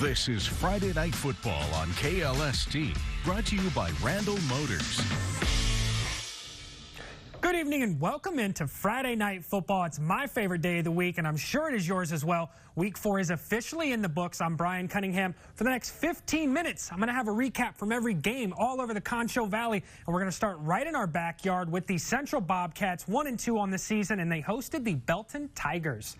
This is Friday Night Football on KLST, brought to you by Randall Motors. Good evening and welcome into Friday Night Football. It's my favorite day of the week, and I'm sure it is yours as well. Week 4 is officially in the books. I'm Brian Cunningham. For the next 15 minutes, I'm going to have a recap from every game all over the Concho Valley, and we're going to start right in our backyard with the Central Bobcats, 1-2 on the season, and they hosted the Belton Tigers.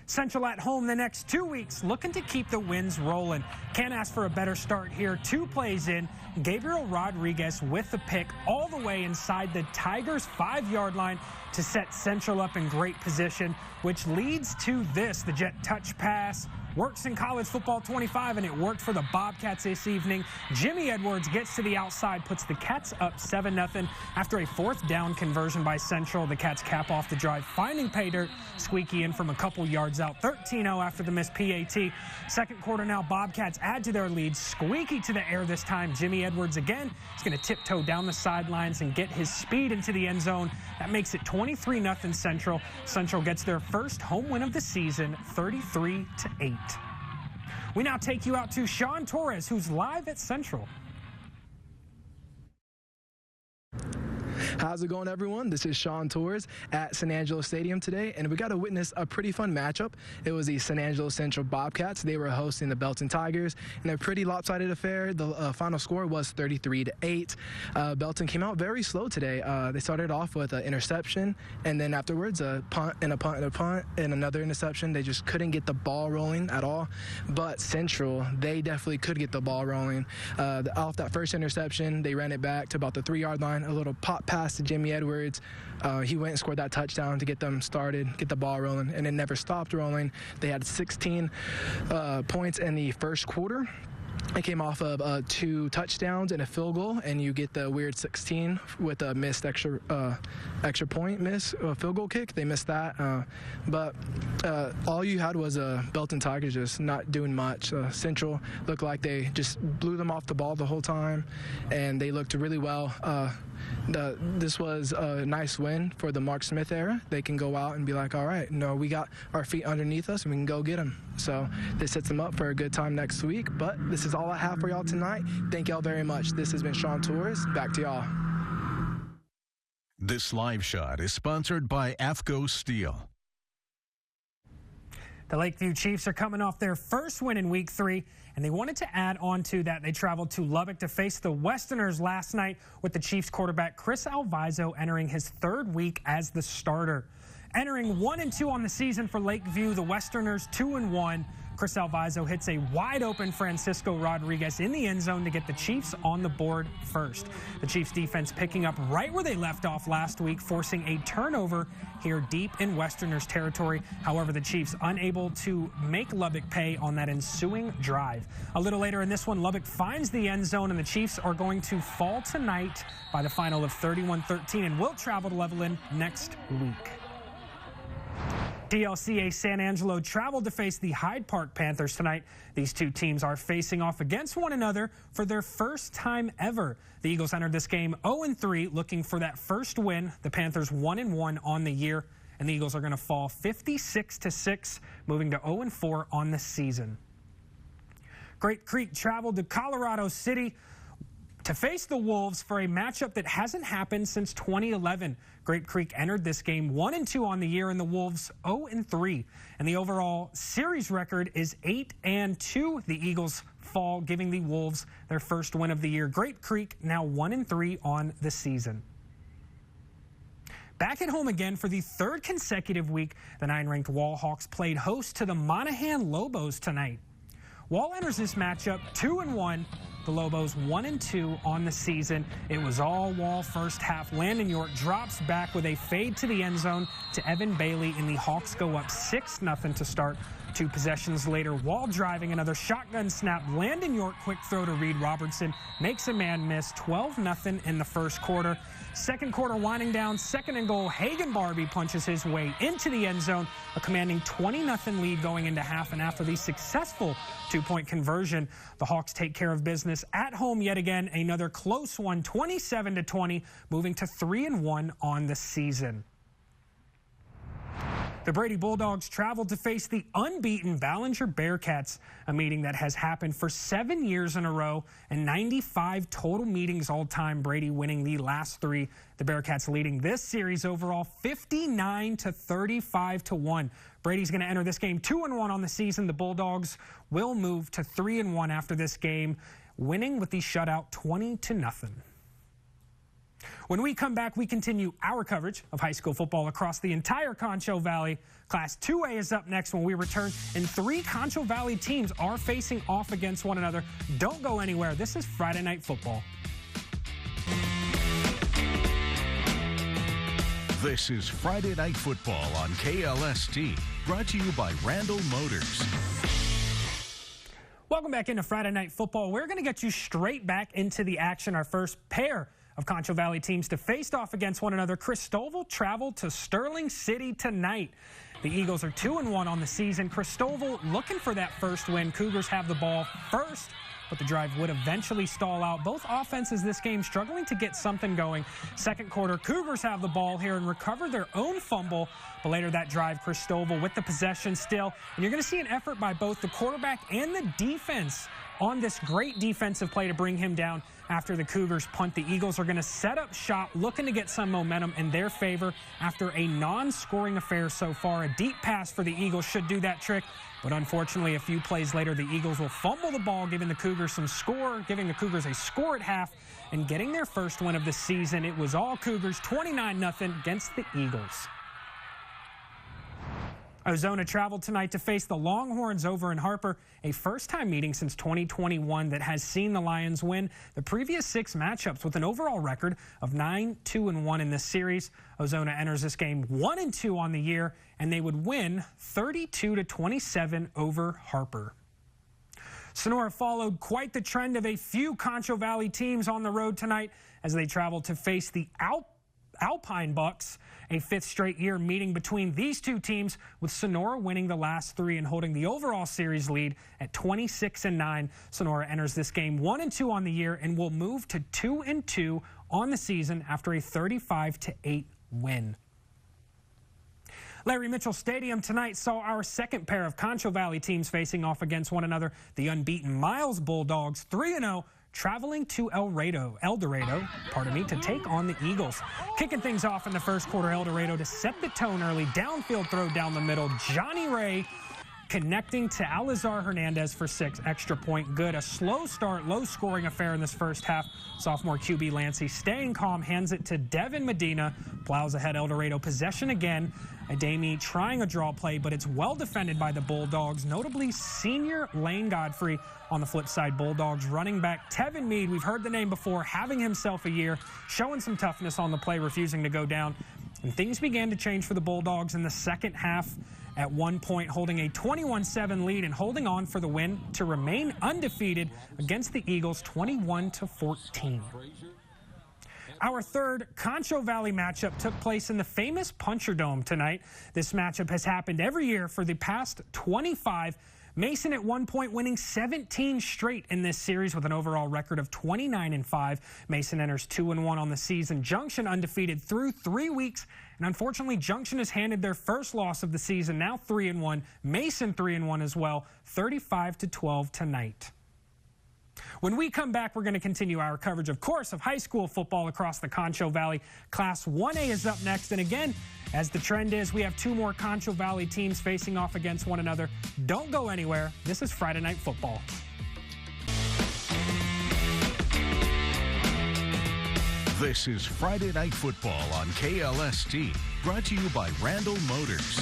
Central at home the next 2 weeks, looking to keep the wins rolling. Can't ask for a better start here. 2 plays in, Gabriel Rodriguez with the pick all the way inside the Tigers' 5-yard line to set Central up in great position, which leads to this. The jet touch pass works in college football 25, and it worked for the Bobcats this evening. Jimmy Edwards gets to the outside, puts the Cats up 7-0. After a 4th down conversion by Central, the Cats cap off the drive, finding pay dirt, squeaky in from a couple yards out, 13-0 after the missed PAT. Second quarter now, Bobcats add to their lead, squeaky to the air this time. Jimmy Edwards again is going to tiptoe down the sidelines and get his speed into the end zone. That makes it 23-0 Central. Central gets their first home win of the season, 33-8. We now take you out to Sean Torres, who's live at Central. How's it going, everyone? This is Sean Torres at San Angelo Stadium today, and we got to witness a pretty fun matchup. It was the San Angelo Central Bobcats. They were hosting the Belton Tigers in a pretty lopsided affair. The final score was 33-8. Belton came out very slow today. They started off with an interception, and then afterwards a punt and a punt and a punt and another interception. They just couldn't get the ball rolling at all. But Central, they definitely could get the ball rolling. Off that first interception, they ran it back to about the 3-yard line, a little pop pass to Jimmy Edwards. He went and scored that touchdown to get them started, get the ball rolling, and it never stopped rolling. They had 16 points in the first quarter. It came off of 2 touchdowns and a field goal, and you get the weird 16 with a missed extra point field goal kick. They missed that, but all you had was a Belton Tigers just not doing much. Central looked like they just blew them off the ball the whole time, and they looked really well. This was a nice win for the Mark Smith era. They can go out and be like, all right, no, we got our feet underneath us and we can go get them. So this sets them up for a good time next week. But this is all I have for y'all tonight. Thank y'all very much. This has been Sean Torres. Back to y'all. This live shot is sponsored by AFCO Steel. The Lakeview Chiefs are coming off their first win in Week 3, and they wanted to add on to that. They traveled to Lubbock to face the Westerners last night, with the Chiefs quarterback Chris Alviso entering his 3rd week as the starter. Entering 1-2 on the season for Lakeview, the Westerners 2-1. Chris Alviso hits a wide-open Francisco Rodriguez in the end zone to get the Chiefs on the board first. The Chiefs defense picking up right where they left off last week, forcing a turnover here deep in Westerners territory. However, the Chiefs unable to make Lubbock pay on that ensuing drive. A little later in this one, Lubbock finds the end zone, and the Chiefs are going to fall tonight by the final of 31-13 and will travel to Levelland next week. DLCA San Angelo traveled to face the Hyde Park Panthers tonight. These two teams are facing off against one another for their first time ever. The Eagles entered this game 0-3, looking for that first win. The Panthers 1-1 on the year, and the Eagles are going to fall 56-6, moving to 0-4 on the season. Great Creek traveled to Colorado City to face the Wolves for a matchup that hasn't happened since 2011. Grape Creek entered this game 1-2 on the year, and the Wolves 0-3. And the overall series record is 8-2. The Eagles fall, giving the Wolves their first win of the year. Grape Creek now 1-3 on the season. Back at home again for the 3rd consecutive week, the 9-ranked Wall Hawks played host to the Monaghan Lobos tonight. Wall enters this matchup 2-1. The Lobos 1-2 on the season. It was all Wall first half. Landon York drops back with a fade to the end zone to Evan Bailey, and the Hawks go up 6-0 to start. 2 possessions later, Wall driving another shotgun snap. Landon York quick throw to Reed Robertson makes a man miss. 12-0 in the first quarter. Second quarter winding down, 2nd and goal. Hagan Barbie punches his way into the end zone, a commanding 20-0 lead going into half. And after the successful 2-point conversion, the Hawks take care of business at home yet again. Another close one, 27-20, moving to 3-1 on the season. The Brady Bulldogs traveled to face the unbeaten Ballinger Bearcats, a meeting that has happened for 7 years in a row and 95 total meetings all time, Brady winning the last 3. The Bearcats leading this series overall 59-35-1. Brady's going to enter this game 2-1 on the season. The Bulldogs will move to 3-1 after this game, winning with the shutout 20-0. When we come back, we continue our coverage of high school football across the entire Concho Valley. Class 2A is up next when we return, and 3 Concho Valley teams are facing off against one another. Don't go anywhere. This is Friday Night Football. This is Friday Night Football on KLST, brought to you by Randall Motors. Welcome back into Friday Night Football. We're going to get you straight back into the action. Our first pair of Concho Valley teams to face off against one another. Cristoval traveled to Sterling City tonight. The Eagles are 2-1 on the season. Cristoval looking for that first win. Cougars have the ball first, but the drive would eventually stall out. Both offenses this game struggling to get something going. Second quarter, Cougars have the ball here and recover their own fumble. But later that drive, Cristoval with the possession still. And you're going to see an effort by both the quarterback and the defense on this great defensive play to bring him down after the Cougars punt. The Eagles are going to set up shop, looking to get some momentum in their favor after a non-scoring affair so far. A deep pass for the Eagles should do that trick, but unfortunately a few plays later the Eagles will fumble the ball, giving the Cougars a score at half and getting their first win of the season. It was all Cougars, 29-0 against the Eagles. Ozona traveled tonight to face the Longhorns over in Harper, a first-time meeting since 2021 that has seen the Lions win the previous 6 matchups with an overall record of 9-2-1 in this series. Ozona enters this game 1-2 on the year, and they would win 32-27 over Harper. Sonora followed quite the trend of a few Concho Valley teams on the road tonight as they traveled to face the Alpine Bucks, a 5th straight year meeting between these two teams, with Sonora winning the last 3 and holding the overall series lead at 26-9. Sonora enters this game 1-2 on the year and will move to 2-2 on the season after a 35-8 win. Larry Mitchell Stadium tonight saw our second pair of Concho Valley teams facing off against one another. The unbeaten Miles Bulldogs 3-0. Traveling to El Dorado, to take on the Eagles. Kicking things off in the first quarter, El Dorado to set the tone early. Downfield throw down the middle. Johnny Ray connecting to Alizar Hernandez for 6. Extra point good. A slow start, low-scoring affair in this first half. Sophomore QB Lancey staying calm, hands it to Devin Medina. Plows ahead El Dorado. Possession again. Ademi trying a draw play, but it's well defended by the Bulldogs, notably senior Lane Godfrey. On the flip side, Bulldogs running back Tevin Mead, we've heard the name before, having himself a year, showing some toughness on the play, refusing to go down. And things began to change for the Bulldogs in the second half, at one point holding a 21-7 lead and holding on for the win to remain undefeated against the Eagles 21-14. Our third Concho Valley matchup took place in the famous Puncher Dome tonight. This matchup has happened every year for the past 25. Mason at one point winning 17 straight in this series with an overall record of 29-5. Mason enters 2-1 on the season. Junction undefeated through 3 weeks, and unfortunately Junction has handed their first loss of the season, now 3-1. Mason 3-1 as well, 35-12 tonight. When we come back, we're going to continue our coverage, of course, of high school football across the Concho Valley. Class 1A is up next, and again, as the trend is, we have 2 more Concho Valley teams facing off against one another. Don't go anywhere. This is Friday Night Football. This is Friday Night Football on KLST, brought to you by Randall Motors.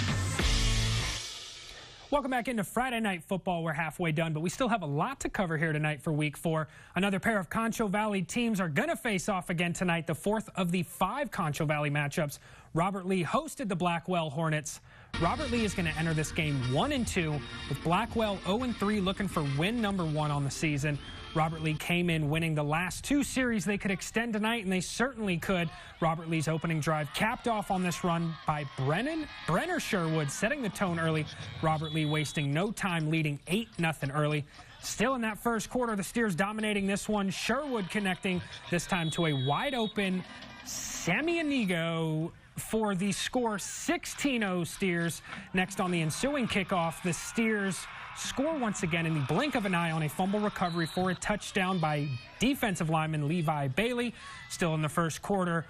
Welcome back into Friday Night Football. We're halfway done, but we still have a lot to cover here tonight for Week 4. Another pair of Concho Valley teams are going to face off again tonight, the 4th of the 5 Concho Valley matchups. Robert Lee hosted the Blackwell Hornets. Robert Lee is going to enter this game 1-2, with Blackwell 0-3 looking for win number 1 on the season. Robert Lee came in winning the last 2 series they could extend tonight, and they certainly could. Robert Lee's opening drive capped off on this run by Brenner Sherwood, setting the tone early. Robert Lee wasting no time, leading 8-0 early. Still in that first quarter, the Steers dominating this one. Sherwood connecting this time to a wide-open Sammy Inigo, for the score 16-0 Steers. Next on the ensuing kickoff, the Steers score once again in the blink of an eye on a fumble recovery for a touchdown by defensive lineman Levi Bailey. Still in the first quarter,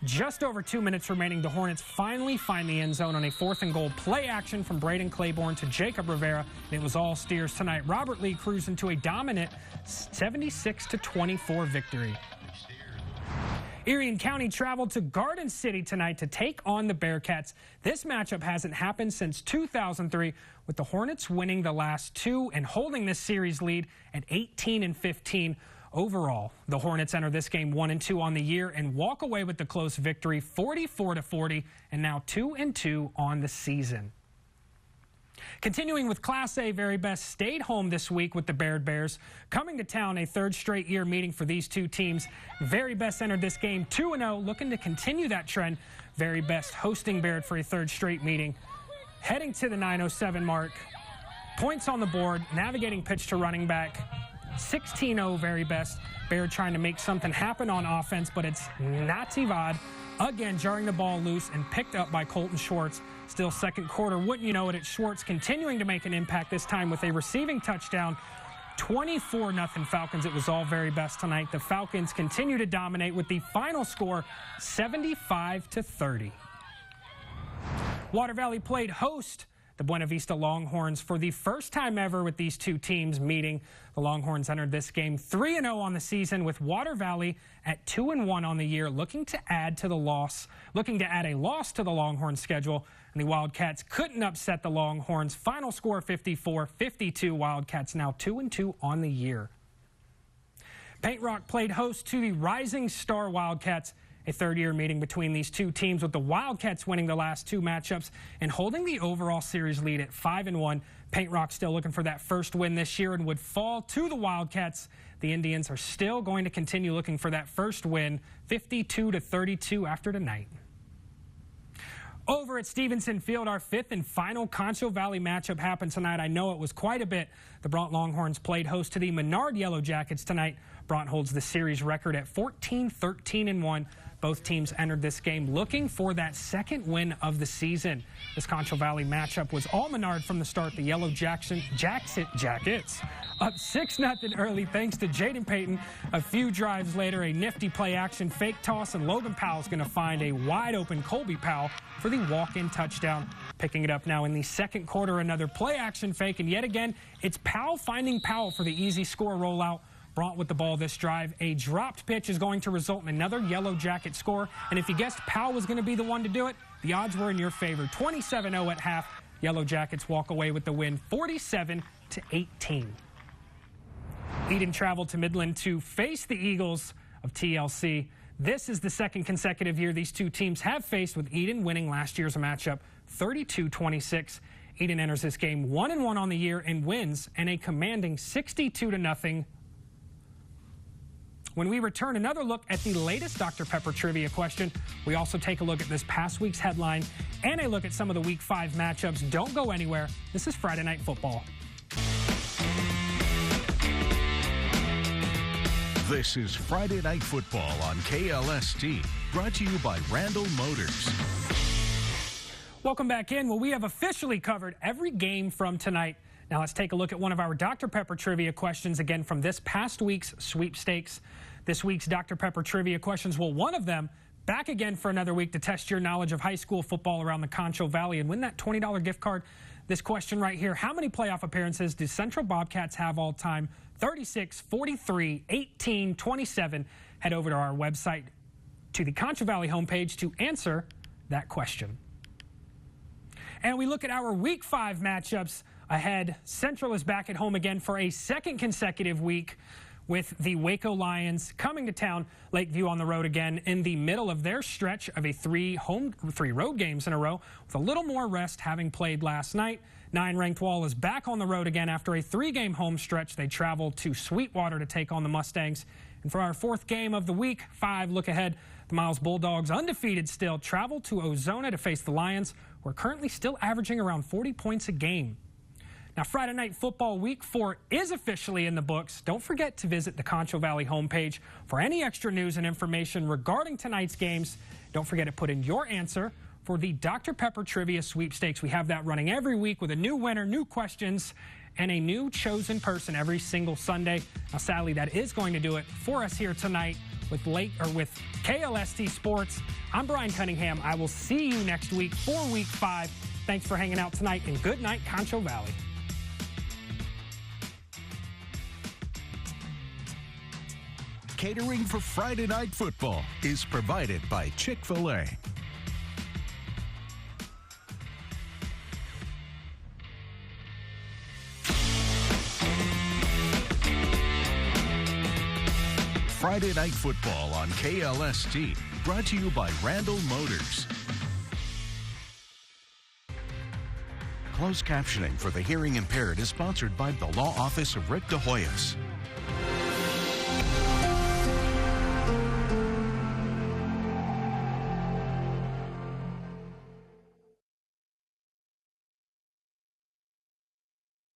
just over 2 minutes remaining, the Hornets finally find the end zone on a 4th and goal play action from Braden Claiborne to Jacob Rivera. And it was all Steers tonight. Robert Lee cruising to a dominant 76-24 victory. Erie and County traveled to Garden City tonight to take on the Bearcats. This matchup hasn't happened since 2003, with the Hornets winning the last two and holding this series lead at 18-15 overall. The Hornets enter this game 1-2 on the year and walk away with the close victory 44-40, and now 2-2 on the season. Continuing with Class A, Very Best stayed home this week with the Baird Bears. Coming to town, a third straight year meeting for these two teams. Very Best entered this game 2-0, looking to continue that trend. Very Best hosting Baird for a third straight meeting. Heading to the 9:07 mark. Points on the board, navigating pitch to running back. 16-0 Very Best. Baird trying to make something happen on offense, but it's Nativad again jarring the ball loose and picked up by Colton Schwartz. Still second quarter, wouldn't you know it, it's Schwartz continuing to make an impact, this time with a receiving touchdown. 24-0 Falcons. It was all Very Best tonight. The Falcons continue to dominate with the final score 75-30. Water Valley played host the Buena Vista Longhorns for the first time ever with these two teams meeting. The Longhorns entered this game 3-0 on the season, with Water Valley at 2-1 on the year, looking to add a loss to the Longhorns schedule. And the Wildcats couldn't upset the Longhorns. Final score 54-52. Wildcats now 2-2 on the year. Paint Rock played host to the Rising Star Wildcats. A third-year meeting between these two teams, with the Wildcats winning the last two matchups and holding the overall series lead at 5-1. Paint Rock still looking for that first win this year and would fall to the Wildcats. The Indians are still going to continue looking for that first win, 52-32 after tonight. Over at Stevenson Field, our fifth and final Concho Valley matchup happened tonight. I know it was quite a bit. The Bront Longhorns played host to the Menard Yellow Jackets tonight. Bront holds the series record at 14-13-1. Both teams entered this game looking for that second win of the season. This Concho Valley matchup was all Menard from the start. The Yellow Jackets up 6-0 early thanks to Jaden Payton. A few drives later, a nifty play-action fake toss, and Logan Powell's going to find a wide-open Colby Powell for the walk-in touchdown. Picking it up now in the second quarter, another play-action fake, and yet again, it's Powell finding Powell for the easy score rollout. Bront with the ball this drive. A dropped pitch is going to result in another Yellow Jacket score. And if you guessed Powell was going to be the one to do it, the odds were in your favor. 27-0 at half. Yellow Jackets walk away with the win, 47-18. Eden traveled to Midland to face the Eagles of TLC. This is the second consecutive year these two teams have faced, with Eden winning last year's matchup 32-26. Eden enters this game 1-1 on the year and wins, and a commanding 62-0. When we return, another look at the latest Dr. Pepper trivia question. We also take a look at this past week's headline and a look at some of the Week 5 matchups. Don't go anywhere. This is Friday Night Football. This is Friday Night Football on KLST, brought to you by Randall Motors. Welcome back in. Well, we have officially covered every game from tonight. Now let's take a look at one of our Dr. Pepper trivia questions, again from this past week's sweepstakes. This week's Dr. Pepper trivia questions, well, one of them back again for another week to test your knowledge of high school football around the Concho Valley and win that $20 gift card. This question right here: how many playoff appearances do Central Bobcats have all time? 36, 43, 18, 27. Head over to our website, to the Concho Valley homepage, to answer that question. And we look at our Week 5 matchups ahead. Central is back at home again for a second consecutive week, with the Waco Lions coming to town. Lakeview on the road again in the middle of their stretch of three road games in a row, with a little more rest having played last night. 9-ranked Wall is back on the road again after a 3-game home stretch. They travel to Sweetwater to take on the Mustangs. And for our fourth game of the Week 5 look ahead, the Miles Bulldogs, undefeated still, travel to Ozona to face the Lions, who are currently still averaging around 40 points a game. Now, Friday Night Football Week 4 is officially in the books. Don't forget to visit the Concho Valley homepage for any extra news and information regarding tonight's games. Don't forget to put in your answer for the Dr. Pepper Trivia Sweepstakes. We have that running every week with a new winner, new questions, and a new chosen person every single Sunday. Now, sadly, that is going to do it for us here tonight with KLST Sports. I'm Brian Cunningham. I will see you next week for Week 5. Thanks for hanging out tonight, and good night, Concho Valley. Catering for Friday Night Football is provided by Chick-fil-A. Friday Night Football on KLST, brought to you by Randall Motors. Closed captioning for the hearing impaired is sponsored by the Law Office of Rick De Hoyos.